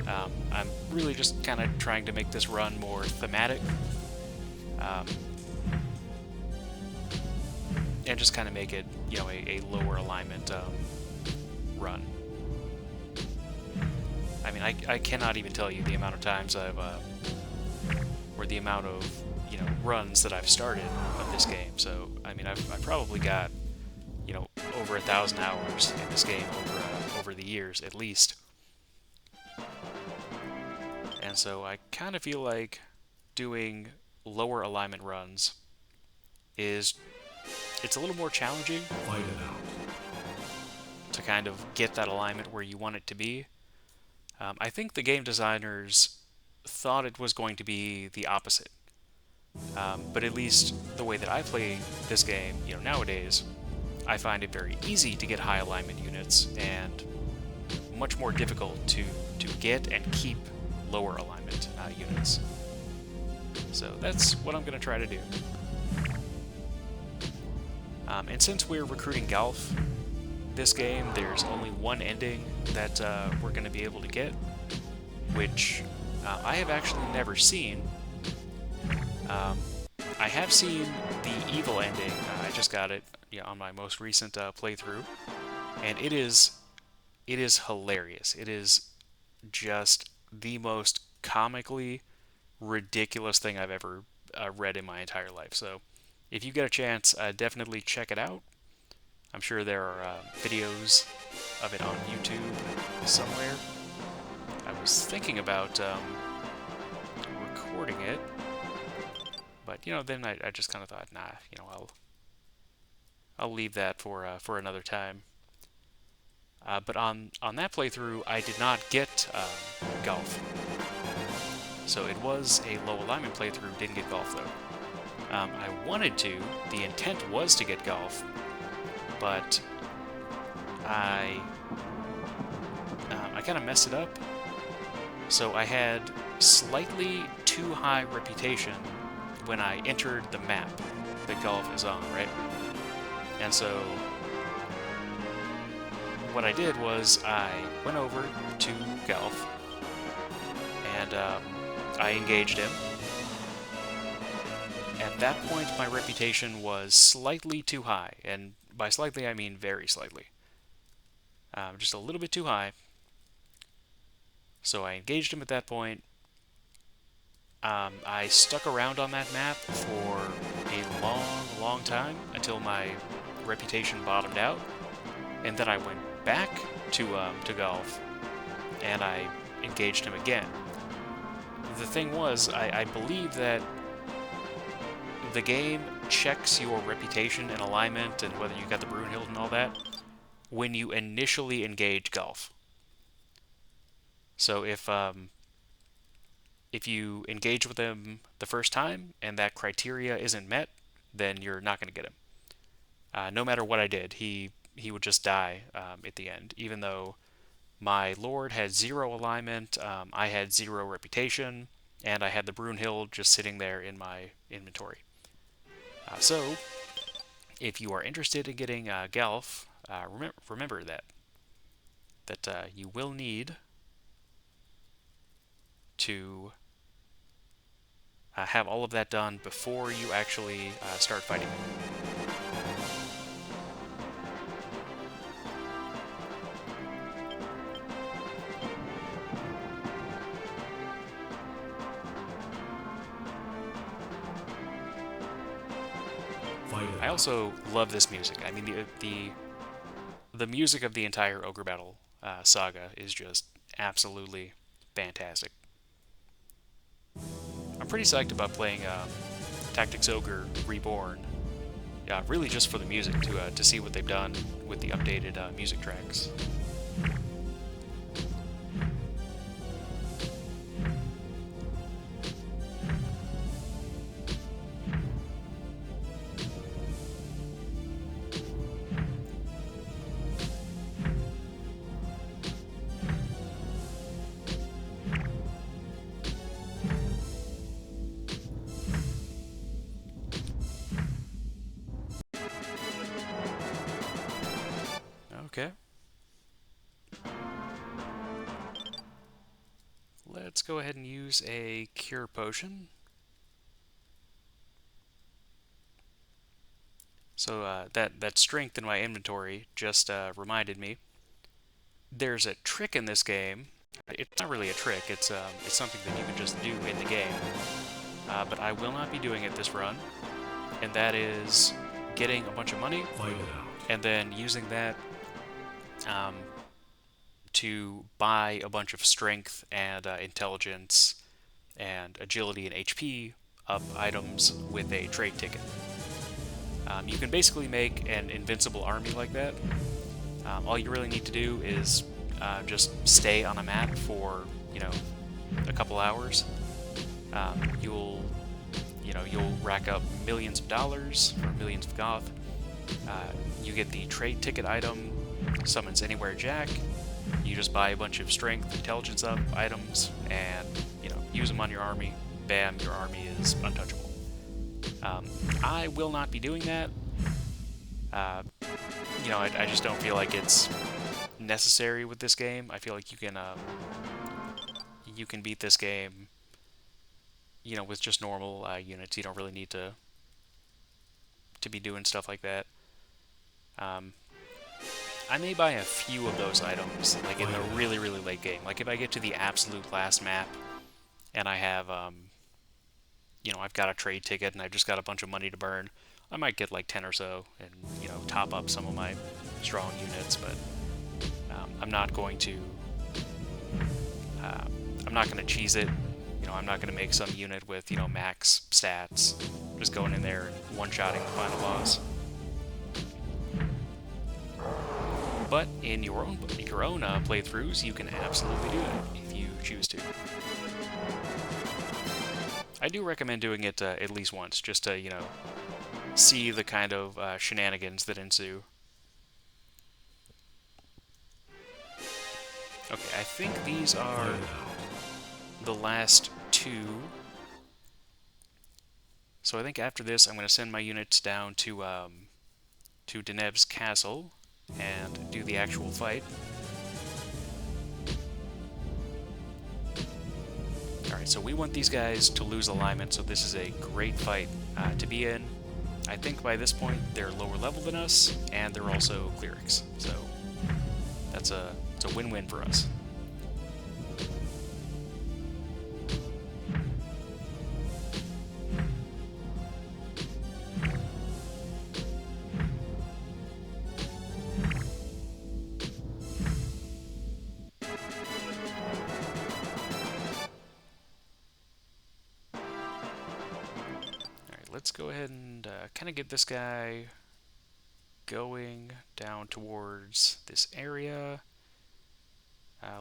I'm really just kind of trying to make this run more thematic. And just kind of make it, you know, a lower alignment run. I mean, I cannot even tell you the amount of times I've, or the amount of, you know, runs that I've started of this game. So, I mean, I've probably got, you know, over 1,000 hours in this game over the years, at least. And so I kind of feel like doing lower alignment runs it's a little more challenging Fight it out. to kind of get that alignment where you want it to be. I think the game designers thought it was going to be the opposite. But at least the way that I play this game, you know, nowadays, I find it very easy to get high alignment units and much more difficult to get and keep lower alignment units. So that's what I'm going to try to do. And since we're recruiting Golf this game, there's only one ending that we're going to be able to get, which I have actually never seen. I have seen the evil ending. I just got it, yeah, on my most recent playthrough, and it is hilarious. It is just the most comically ridiculous thing I've ever read in my entire life. So if you get a chance, definitely check it out. I'm sure there are videos of it on YouTube somewhere. I was thinking about recording it, but you know, then I just kind of thought, nah, you know, I'll leave that for another time. But on that playthrough, I did not get Golf. So it was a low alignment playthrough, didn't get Golf though. I wanted to, the intent was to get Golf, but I kind of messed it up. So I had slightly too high reputation when I entered the map that Golf is on, right? And so what I did was I went over to Golf and I engaged him. At that point, my reputation was slightly too high, and by slightly I mean very slightly. Just a little bit too high. So I engaged him at that point. I stuck around on that map for a long time until my reputation bottomed out, and then I went back to Golf, and I engaged him again. The thing was, I believe that the game checks your reputation and alignment and whether you got the Brunhild and all that when you initially engage Golf. So if you engage with him the first time and that criteria isn't met, then you're not going to get him. No matter what I did, he would just die at the end, even though my Lord had 0 alignment, I had 0 reputation, and I had the Brunhild just sitting there in my inventory. So, if you are interested in getting Gelf, remember that you will need to have all of that done before you actually start fighting him. I also love this music. I mean, the music of the entire Ogre Battle saga is just absolutely fantastic. I'm pretty psyched about playing Tactics Ogre Reborn. Yeah, really just for the music, to see what they've done with the updated music tracks. Okay. Let's go ahead and use a cure potion. So that strength in my inventory just reminded me there's a trick in this game. It's not really a trick. It's something that you can just do in the game. But I will not be doing it this run, and that is getting a bunch of money Fight it out. and then using that um, to buy a bunch of strength and intelligence and agility and HP up items with a trade ticket. You can basically make an invincible army like that. All you really need to do is just stay on a map for, a couple hours. You'll rack up millions of dollars or millions of goth. You get the trade ticket item, summons anywhere Jack. You just buy a bunch of strength, intelligence up items, and use them on your army. Bam, your army is untouchable. I will not be doing that. I just don't feel like it's necessary with this game. I feel like you can beat this game, with just normal units. You don't really need to be doing stuff like that. I may buy a few of those items, like in the really, really late game. Like if I get to the absolute last map, and I have, I've got a trade ticket and I've just got a bunch of money to burn, I might get like 10 or so and, top up some of my strong units, but I'm not going to cheese it. I'm not going to make some unit with, max stats, just going in there and one-shotting the final boss. But in your own playthroughs, you can absolutely do it if you choose to. I do recommend doing it at least once, just to, see the kind of shenanigans that ensue. Okay, I think these are the last two. So I think after this, I'm going to send my units down to Deneb's castle and do the actual fight. Alright, so we want these guys to lose alignment, so this is a great fight to be in. I think by this point they're lower level than us, and they're also clerics, so it's a win-win for us. Let's go ahead and kind of get this guy going down towards this area.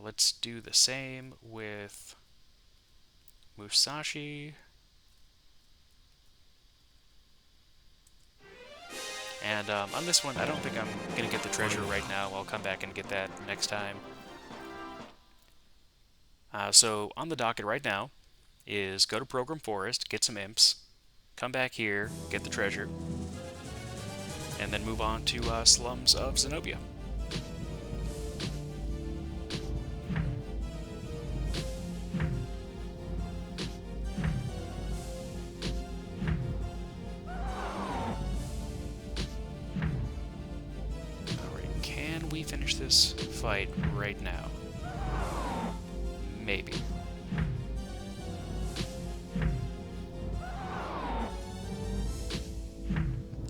Let's do the same with Musashi. And on this one, I don't think I'm going to get the treasure right now. I'll come back and get that next time. So on the docket right now is go to Program Forest, get some imps, come back here, get the treasure, and then move on to Slums of Zenobia. Alright, can we finish this fight right now? Maybe.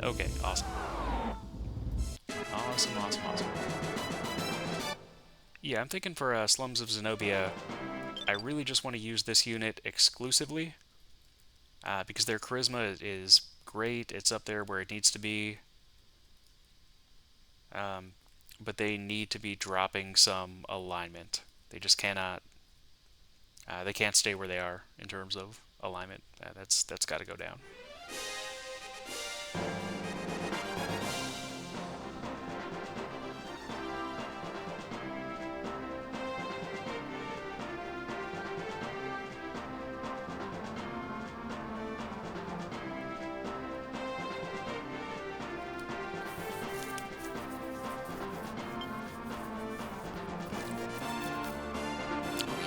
Okay, awesome. Awesome. Yeah, I'm thinking for Slums of Zenobia, I really just want to use this unit exclusively, because their charisma is great, it's up there where it needs to be, but they need to be dropping some alignment. They just cannot, they can't stay where they are in terms of alignment. That's got to go down.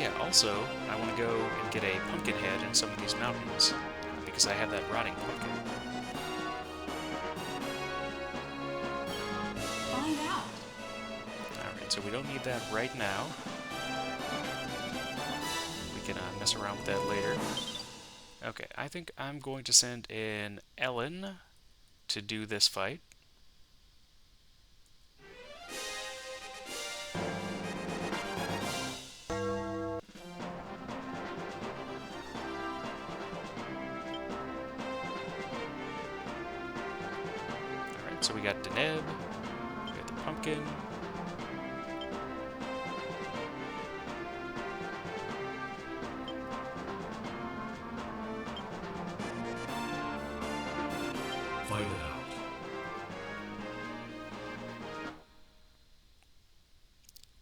Yeah, also, I want to go and get a pumpkin head in some of these mountains, because I have that rotting pumpkin. Find out. Alright, so we don't need that right now. We can mess around with that later. Okay, I think I'm going to send in Ellen to do this fight. Alright, so we got Deneb, we got the pumpkin. Fight it out.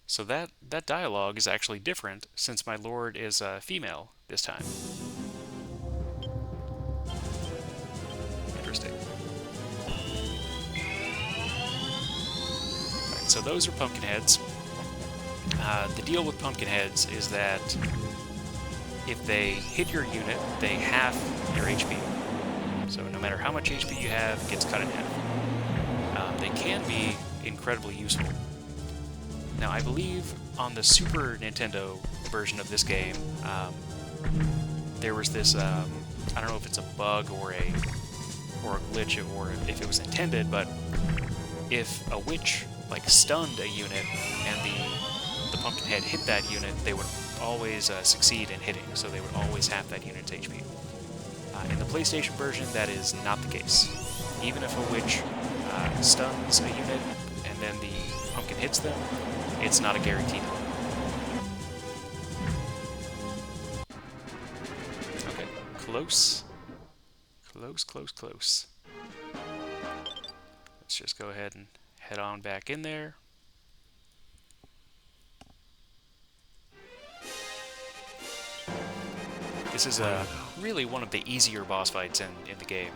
So that dialogue is actually different since my lord is female this time. Interesting. Alright, so those are pumpkin heads. The deal with pumpkin heads is that if they hit your unit, they half your HP. So no matter how much HP you have, it gets cut in half. They can be incredibly useful. Now, I believe on the Super Nintendo version of this game, there was this, I don't know if it's a bug or a glitch or if it was intended, but if a witch like stunned a unit and the pumpkin head hit that unit, they would always succeed in hitting, so they would always have that unit's HP. In the PlayStation version, that is not the case. Even if a witch stuns a unit and then the pumpkin hits them, it's not a guaranteed one. Okay, close. Close, close, close. Let's just go ahead and head on back in there. This is really one of the easier boss fights in the game.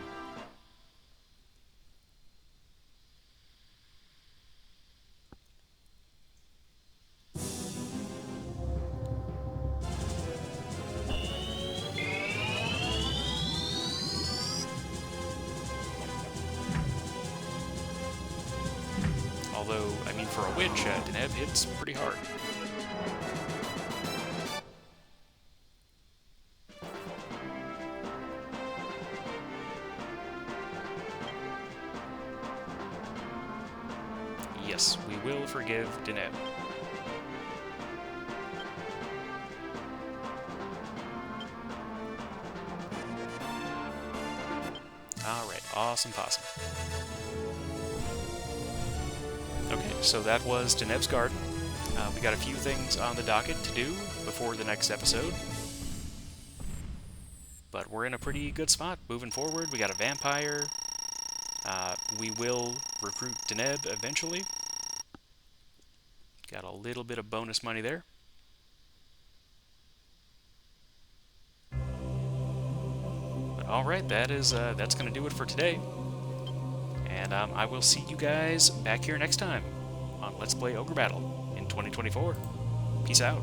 Although, I mean, for a witch, Deneb hits pretty hard. Yes, we will forgive Deneb. Alright, awesome possum. Okay, so that was Deneb's Garden. We got a few things on the docket to do before the next episode. But we're in a pretty good spot moving forward. We got a vampire. We will recruit Deneb eventually. Got a little bit of bonus money there. But alright, that's going to do it for today. And I will see you guys back here next time on Let's Play Ogre Battle in 2024. Peace out.